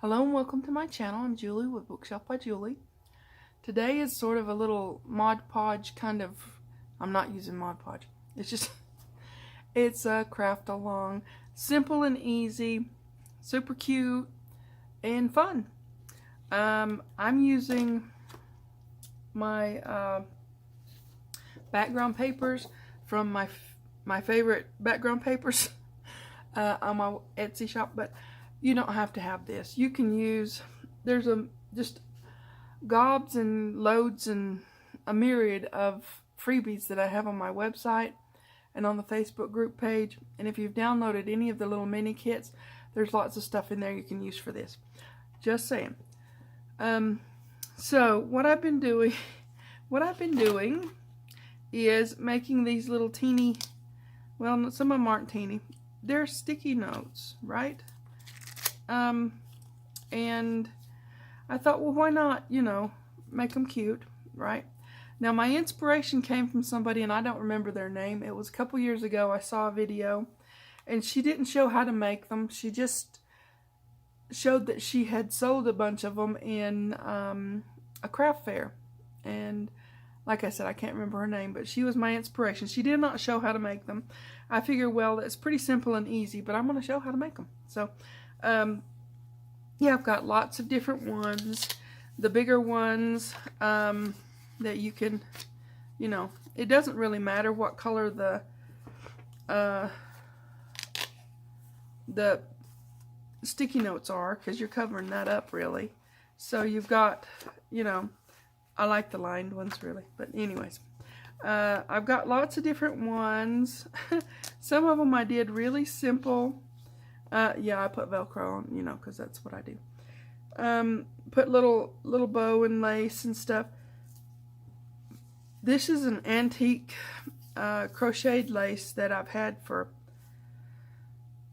Hello and welcome to my channel. I'm Julie with Bookshelf by Julie. Today is sort of a little Mod Podge kind of, I'm not using Mod Podge. It's a craft along. Simple and easy, super cute and fun. I'm using my background papers from my favorite background papers on my Etsy shop, but you don't have to have this. You can use, there's just gobs and loads and a myriad of freebies that I have on my website and on the Facebook group page. And if you've downloaded any of the little mini kits, there's lots of stuff in there you can use for this. Just saying. So what I've been doing is making these little teeny, well, some of them aren't teeny. They're sticky notes, right? And I thought, well, why not, make them cute, right? Now, my inspiration came from somebody, and I don't remember their name. It was a couple years ago. I saw a video, and she didn't show how to make them. She just showed that she had sold a bunch of them in a craft fair. And like I said, I can't remember her name, but she was my inspiration. She did not show how to make them. I figured, well, it's pretty simple and easy, but I'm going to show how to make them. So, yeah, I've got lots of different ones. The bigger ones that you can, it doesn't really matter what color the sticky notes are, because you're covering that up, really. So you've got, I like the lined ones, really. But anyways, I've got lots of different ones. Some of them I did really simple. Yeah, I put Velcro on, because that's what I do. Put little bow and lace and stuff. This is an antique crocheted lace that I've had for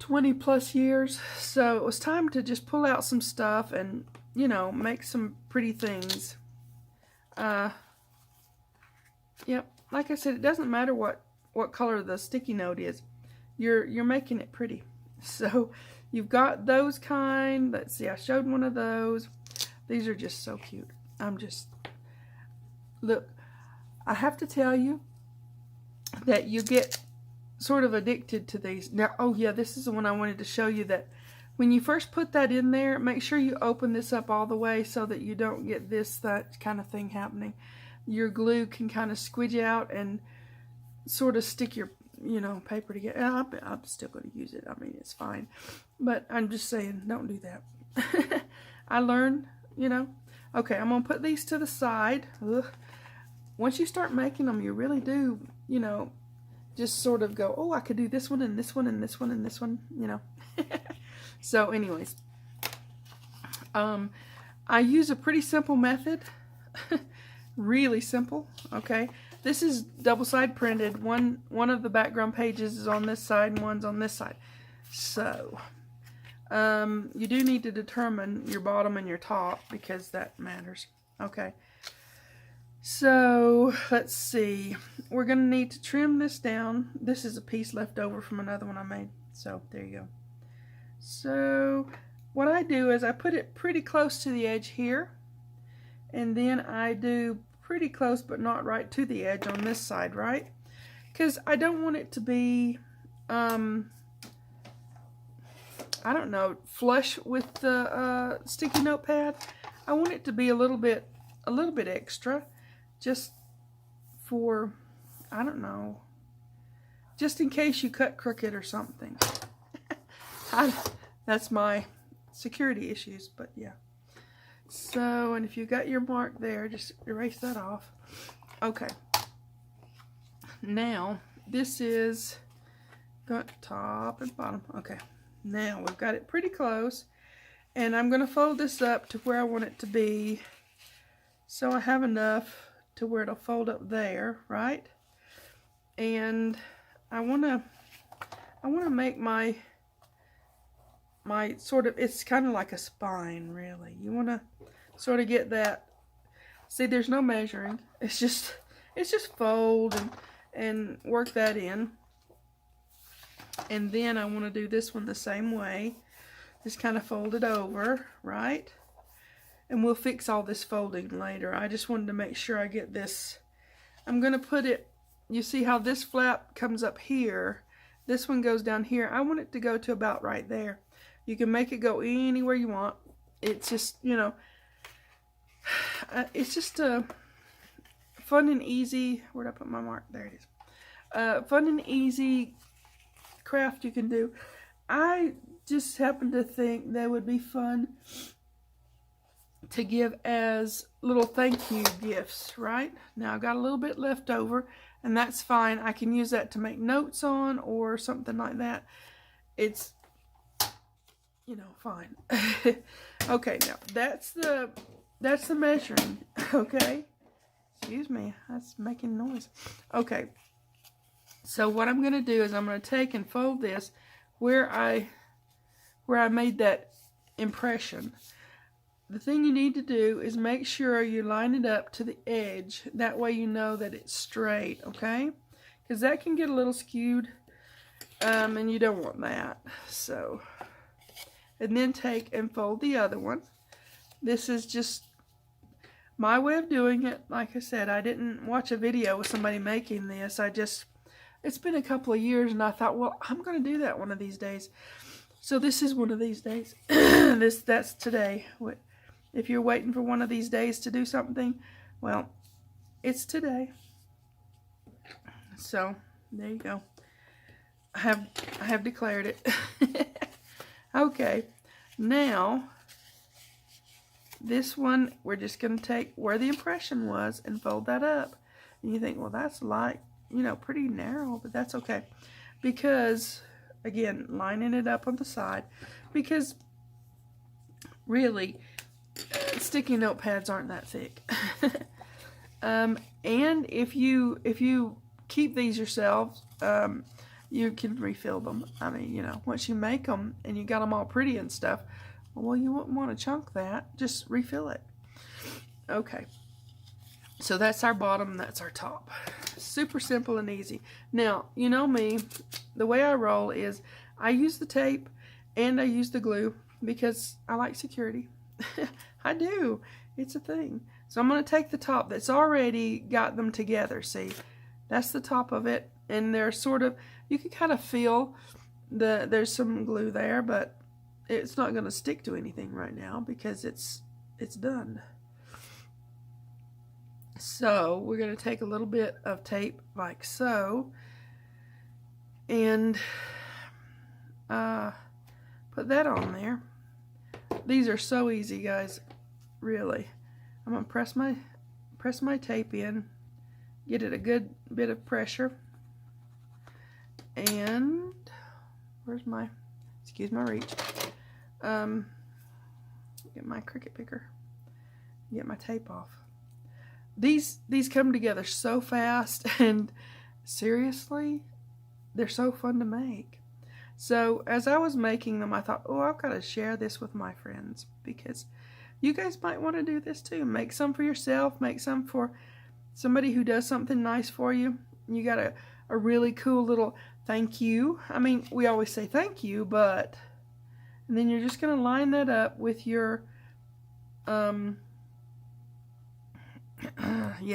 20 plus years. So it was time to just pull out some stuff and, make some pretty things. Yep, like I said, it doesn't matter what color the sticky note is. You're making it pretty. So you've got those kind. Let's see, I showed one of those. These are just so cute. Look, I have to tell you that you get sort of addicted to these. Now, oh yeah, this is the one I wanted to show you, that when you first put that in there, make sure you open this up all the way so that you don't get that kind of thing happening. Your glue can kind of squidge out and sort of stick your paper together. I'm still going to use it. I mean, it's fine. But I'm just saying, don't do that. I learned, Okay, I'm going to put these to the side. Ugh. Once you start making them, you really do, just sort of go, oh, I could do this one and this one and this one and this one, So anyways, I use a pretty simple method. Really simple, okay? This is double-side printed. One of the background pages is on this side and one's on this side. So, you do need to determine your bottom and your top because that matters. Okay. So, let's see. We're going to need to trim this down. This is a piece left over from another one I made. So, there you go. So, what I do is I put it pretty close to the edge here. And then I do pretty close but not right to the edge on this side, right? Because I don't want it to be, I don't know, flush with the sticky notepad. I want it to be a little bit extra, just for, I don't know, just in case you cut crooked or something. That's my security issues, but yeah. So, and if you got your mark there, just erase that off. Okay. Now, this is got top and bottom. Okay. Now, we've got it pretty close. And I'm going to fold this up to where I want it to be. So I have enough to where it'll fold up there, right? And I want to make my sort of, it's kind of like a spine, really. You want to sort of get that. See, there's no measuring. It's just fold and work that in. And then I want to do this one the same way. Just kind of fold it over, right? And we'll fix all this folding later. I just wanted to make sure I get this. I'm going to put it, you see how this flap comes up here? This one goes down here. I want it to go to about right there. You can make it go anywhere you want. It's just, you know, it's just a fun and easy, where'd I put my mark? There it is. Fun and easy craft you can do. I just happen to think that would be fun to give as little thank you gifts, right? Now I've got a little bit left over, and that's fine. I can use that to make notes on or something like that. It's, you know, fine. Okay, now that's the measuring. Okay, excuse me, that's making noise. Okay, so what I'm going to do is I'm going to take and fold this where I made that impression. The thing you need to do is make sure you line it up to the edge. That way you know that it's straight, okay? Because that can get a little skewed, and you don't want that. So, and then take and fold the other one. This is just my way of doing it. Like I said, I didn't watch a video with somebody making this. It's been a couple of years, and I thought, well, I'm going to do that one of these days. So this is one of these days. That's today. If you're waiting for one of these days to do something, well, it's today. So there you go. I have declared it. Okay, now this one we're just going to take where the impression was and fold that up. And you think, well, that's like, you know, pretty narrow, but that's okay, because again, lining it up on the side, because really sticky notepads aren't that thick. And if you keep these yourselves, you can refill them. I mean, you know, once you make them and you got them all pretty and stuff, well, you wouldn't want to chunk that. Just refill it. Okay, so that's our bottom, that's our top. Super simple and easy. Now, you know me, the way I roll is I use the tape and I use the glue because I like security. I do. It's a thing. So I'm going to take the top that's already got them together. See, that's the top of it, and they're sort of, you can kind of feel there's some glue there, but it's not going to stick to anything right now because it's done. So we're going to take a little bit of tape like so and put that on there. These are so easy, guys, really. I'm going to press my tape in, get it a good bit of pressure, and where's my, excuse my reach, get my Cricut picker, get my tape off. These come together so fast, and seriously, they're so fun to make. So as I was making them, I thought, oh, I've got to share this with my friends, because you guys might want to do this too. Make some for yourself, make some for somebody who does something nice for you. You got a really cool little thank you. I mean, we always say thank you, but, and then you're just going to line that up with your, yeah,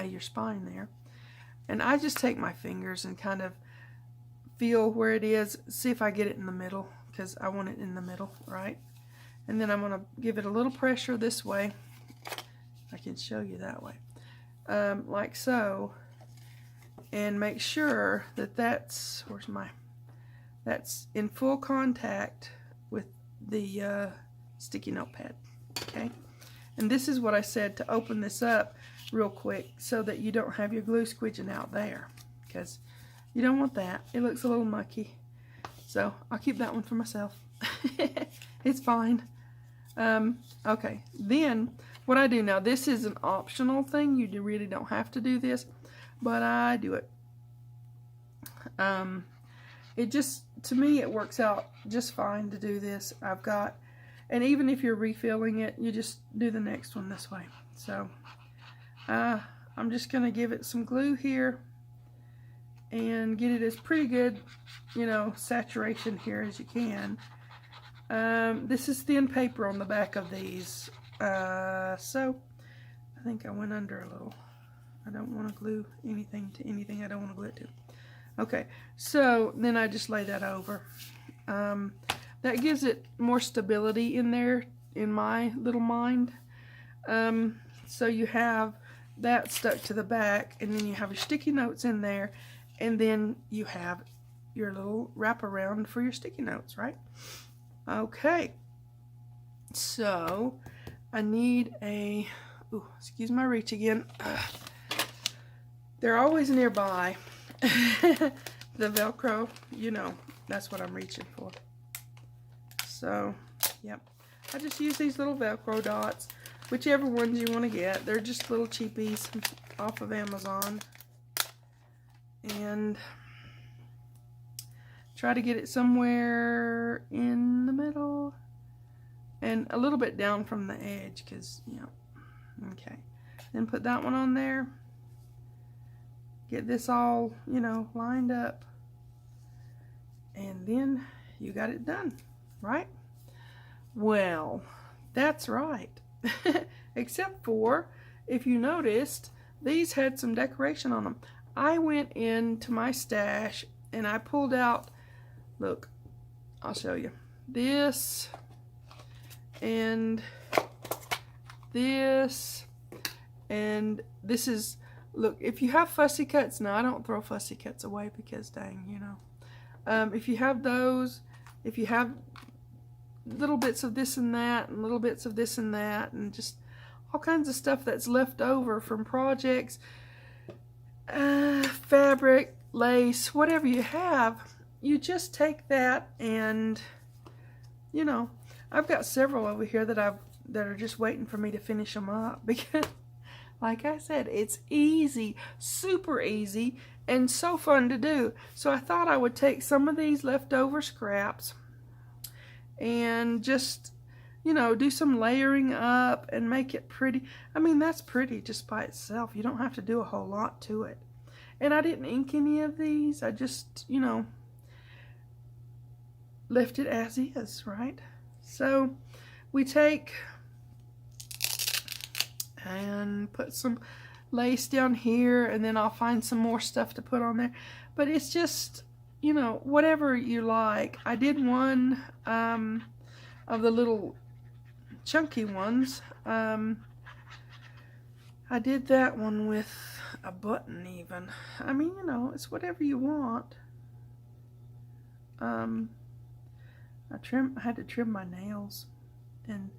your spine there. And I just take my fingers and kind of feel where it is, see if I get it in the middle, because I want it in the middle, right? And then I'm going to give it a little pressure this way. I can show you that way. Like so. And make sure that that's, that's in full contact with the sticky notepad, okay? And this is what I said, to open this up real quick so that you don't have your glue squidging out there, because you don't want that. It looks a little mucky. So I'll keep that one for myself. It's fine. Okay, then what I do now, this is an optional thing. You really don't have to do this, but I do it. It just, to me, it works out just fine to do this. I've got, and even if you're refilling it, you just do the next one this way. So I'm just going to give it some glue here and get it as pretty good, you know, saturation here as you can. This is thin paper on the back of these. So I think I went under a little. I don't want to glue anything to anything I don't want to glue it to. Okay, so then I just lay that over. That gives it more stability in there, in my little mind. So you have that stuck to the back, and then you have your sticky notes in there, and then you have your little wraparound for your sticky notes, right? Okay, so I need a, ooh, excuse my reach again. They're always nearby. The Velcro, you know, that's what I'm reaching for. So, yep. I just use these little Velcro dots, whichever ones you want to get. They're just little cheapies off of Amazon. And try to get it somewhere in the middle and a little bit down from the edge, because, you know, okay. Then put that one on there. Get this all, you know, lined up. And then you got it done, right? Well, that's right. Except for, if you noticed, these had some decoration on them. I went into my stash and I pulled out, look, I'll show you. This and this and this is, look, if you have fussy cuts, now I don't throw fussy cuts away because dang, you know. If you have those, if you have little bits of this and that and little bits of this and that and just all kinds of stuff that's left over from projects, fabric, lace, whatever you have, you just take that and, you know, I've got several over here that are just waiting for me to finish them up, because like I said, it's easy, super easy, and so fun to do. So I thought I would take some of these leftover scraps and just, you know, do some layering up and make it pretty. I mean, that's pretty just by itself. You don't have to do a whole lot to it. And I didn't ink any of these. I just, you know, left it as is, right? So we take and put some lace down here, and then I'll find some more stuff to put on there. But it's just, you know, whatever you like. I did one of the little chunky ones. I did that one with a button even. I mean, you know, it's whatever you want. I had to trim my nails, and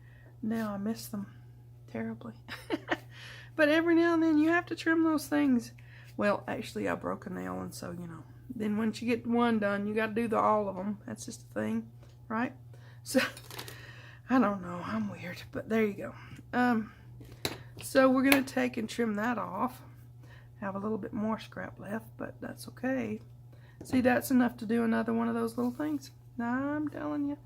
now I miss them terribly. But every now and then you have to trim those things. Well, actually I broke a nail, and so, you know, then once you get one done, you got to do all of them. That's just a thing, right? So I don't know, I'm weird, but there you go. So we're gonna take and trim that off. Have a little bit more scrap left, but that's okay. See, that's enough to do another one of those little things. I'm telling you.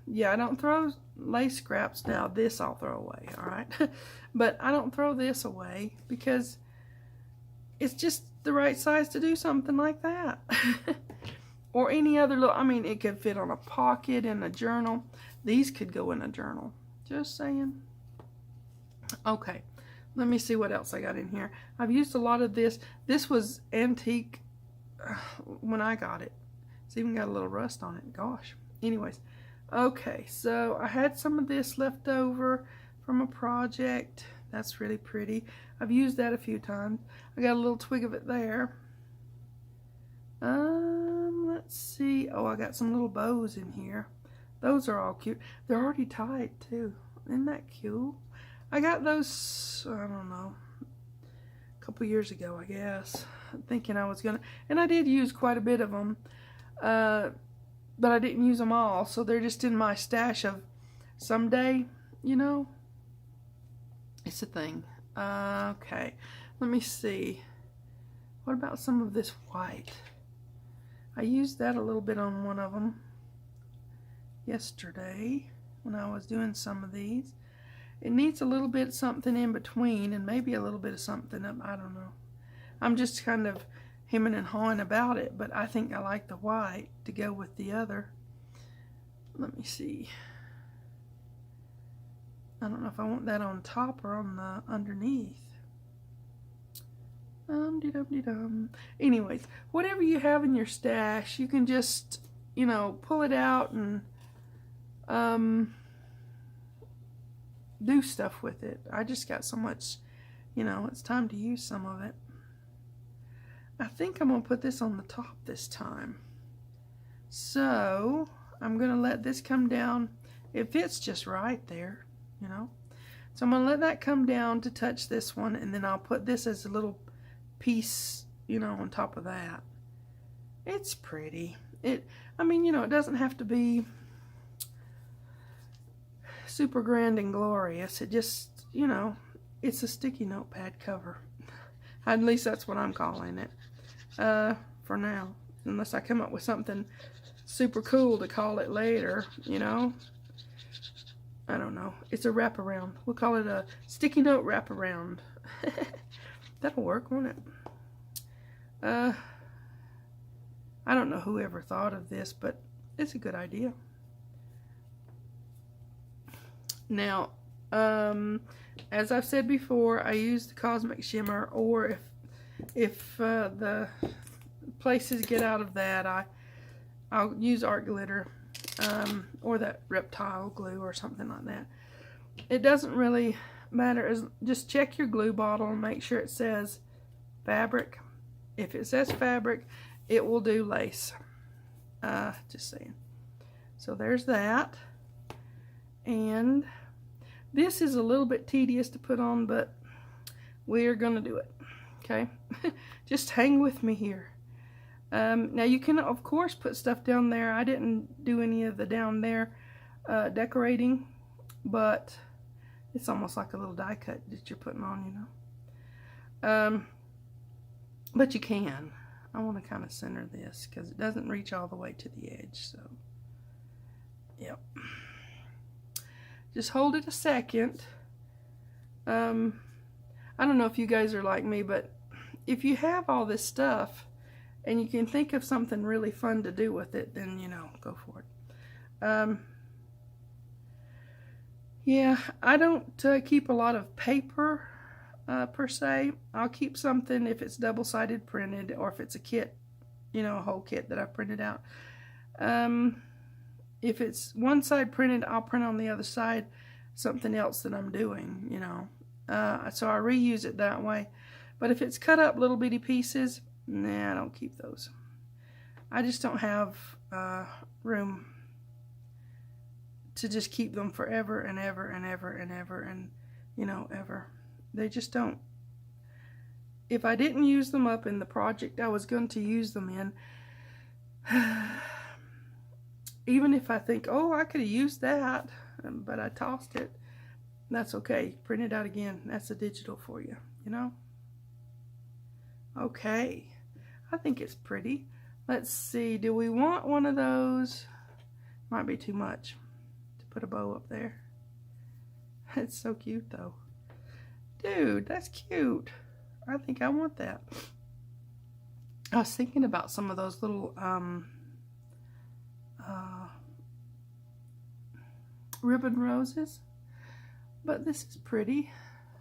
Yeah, I don't throw lace scraps now. This I'll throw away, all right? But I don't throw this away because it's just the right size to do something like that. Or any other little, I mean, it could fit on a pocket, in a journal. These could go in a journal. Just saying. Okay, let me see what else I got in here. I've used a lot of this. This was antique when I got it. It's even got a little rust on it. Gosh. Anyways. Okay, so I had some of this left over from a project. That's really pretty. I've used that a few times. I got a little twig of it there. Let's see. Oh, I got some little bows in here. Those are all cute. They're already tied too. Isn't that cute? I got those, I don't know, a couple years ago, I guess. Thinking I was gonna, and I did use quite a bit of them. But I didn't use them all, so they're just in my stash of someday, you know. It's a thing. Okay, let me see. What about some of this white? I used that a little bit on one of them yesterday when I was doing some of these. It needs a little bit something in between, and maybe a little bit of something up. I don't know. I'm just kind of hemming and hawing about it, but I think I like the white to go with the other. Let me see. I don't know if I want that on top or on the underneath. Dum-de-dum-de-dum. Anyways, whatever you have in your stash, you can just, you know, pull it out and do stuff with it. I just got so much, you know, it's time to use some of it. I think I'm going to put this on the top this time. So, I'm going to let this come down. It fits just right there, you know. So I'm going to let that come down to touch this one, and then I'll put this as a little piece, you know, on top of that. It's pretty. I mean, you know, it doesn't have to be super grand and glorious. It just, you know, it's a sticky notepad cover. At least that's what I'm calling it for now. Unless I come up with something super cool to call it later, you know. I don't know. It's a wraparound. We'll call it a sticky note wraparound. That'll work, won't it? I don't know who ever thought of this, but it's a good idea. Now, as I've said before, I use the Cosmic Shimmer, or if the places get out of that, I'll use art glitter, or that reptile glue or something like that. It doesn't really matter. Just check your glue bottle and make sure it says fabric. If it says fabric, it will do lace. Just saying. So there's that. And this is a little bit tedious to put on, but we're going to do it. Okay? Just hang with me here. Now you can, of course, put stuff down there. I didn't do any of the down there decorating, but it's almost like a little die cut that you're putting on, you know. But you can. I want to kind of center this because it doesn't reach all the way to the edge. So, yep. Just hold it a second. I don't know if you guys are like me, but if you have all this stuff and you can think of something really fun to do with it, then, you know, go for it. Yeah, I don't keep a lot of paper per se. I'll keep something if it's double-sided printed, or if it's a kit, you know, a whole kit that I printed out. If it's one side printed, I'll print on the other side something else that I'm doing, you know. So I reuse it that way. But if it's cut up little bitty pieces, nah, I don't keep those. I just don't have room to just keep them forever and ever and ever and ever and, you know, ever. They just don't. If I didn't use them up in the project I was going to use them in, even if I think, oh, I could have used that, but I tossed it, that's okay. Print it out again. That's a digital for you, you know? Okay. I think it's pretty. Let's see. Do we want one of those? Might be too much to put a bow up there. It's so cute, though. Dude, that's cute. I think I want that. I was thinking about some of those little ribbon roses, but this is pretty.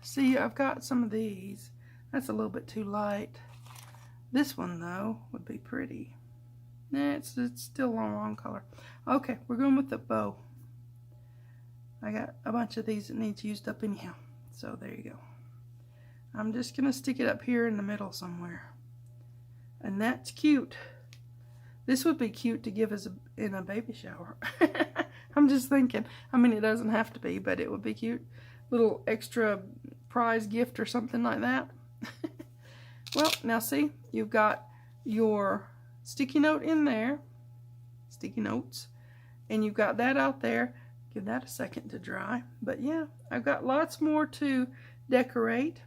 See, I've got some of these. That's a little bit too light. This one, though, would be pretty. Nah, it's still a wrong color. Okay, we're going with the bow. I got a bunch of these that needs used up anyhow. So there you go. I'm just going to stick it up here in the middle somewhere. And that's cute. This would be cute to give as in a baby shower. I'm just thinking. I mean, it doesn't have to be, but it would be cute. Little extra prize gift or something like that. Well, now see, you've got your sticky note in there. Sticky notes. And you've got that out there. Give that a second to dry. But yeah, I've got lots more to decorate.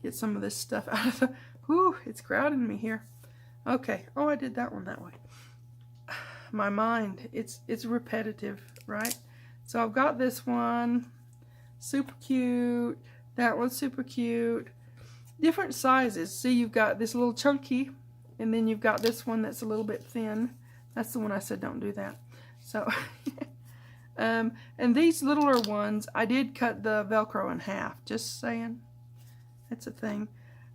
Get some of this stuff out of the... Whew, it's crowding me here. Okay. Oh, I did that one that way. My mind, it's repetitive, right? So I've got this one. Super cute. That one's super cute. Different sizes. See, you've got this little chunky, and then you've got this one that's a little bit thin. That's the one I said don't do that. So, And these littler ones, I did cut the Velcro in half. Just saying. That's a thing.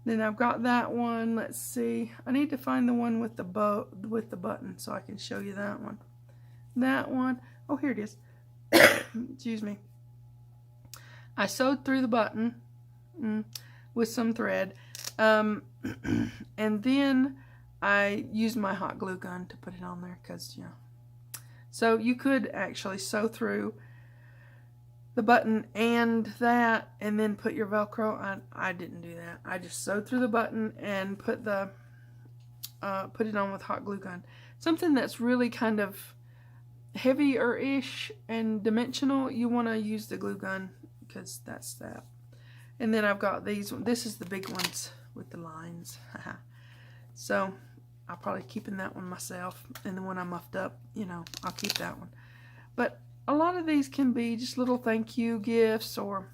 Then I've got that one. Let's see. I need to find the one with the button so I can show you that one. That one. Oh, here it is. Excuse me. I sewed through the button with some thread. And then I used my hot glue gun to put it on there because, you know. So you could actually sew through the button and that and then put your Velcro on. I didn't do that. I just sewed through the button and put it on with hot glue gun. Something that's really kind of heavier-ish and dimensional, you want to use the glue gun because that's that. And then I've got these. This is the big ones with the lines. So I'll probably keep in that one myself. And the one I muffed up, you know, I'll keep that one. But a lot of these can be just little thank you gifts or,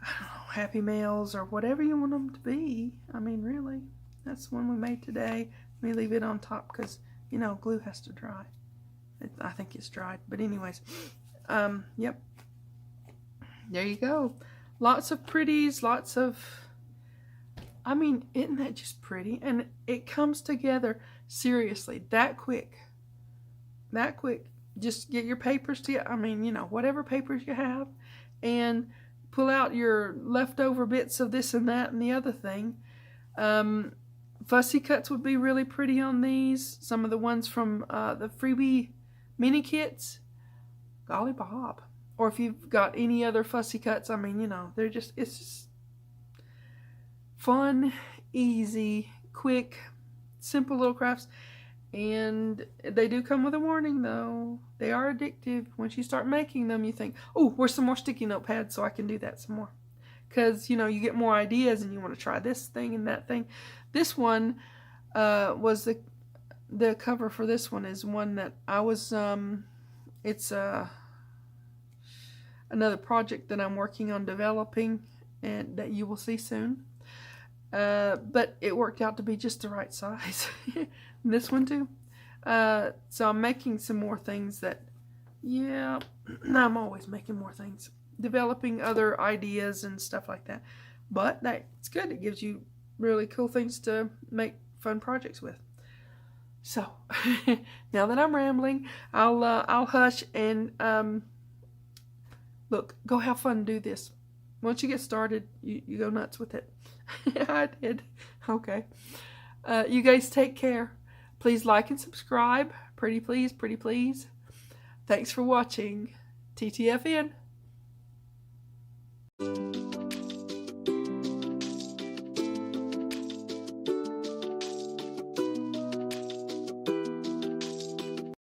I don't know, happy mails or whatever you want them to be. I mean, really. That's the one we made today. Let me leave it on top because, you know, glue has to dry. I think it's dried. But anyways, yep. There you go. Lots of pretties, lots of, I mean, isn't that just pretty? And it comes together, seriously, that quick. That quick. Just get your papers together. I mean, you know, whatever papers you have. And pull out your leftover bits of this and that and the other thing. Fussy cuts would be really pretty on these. Some of the ones from the freebie mini kits. Golly Bob. Or if you've got any other fussy cuts, I mean, you know, it's just fun, easy, quick, simple little crafts. And they do come with a warning, though. They are addictive. Once you start making them, you think, oh, where's some more sticky note pads so I can do that some more? Because, you know, you get more ideas and you want to try this thing and that thing. This one was the cover for this one is one that I was, it's another project that I'm working on developing and that you will see soon. But it worked out to be just the right size. This one too. So I'm making some more things that, yeah, I'm always making more things. Developing other ideas and stuff like that. But it's good. It gives you really cool things to make fun projects with. So, now that I'm rambling, I'll hush and, look, go have fun and do this. Once you get started, you go nuts with it. I did. Okay. You guys take care. Please like and subscribe. Pretty please, pretty please. Thanks for watching. TTFN.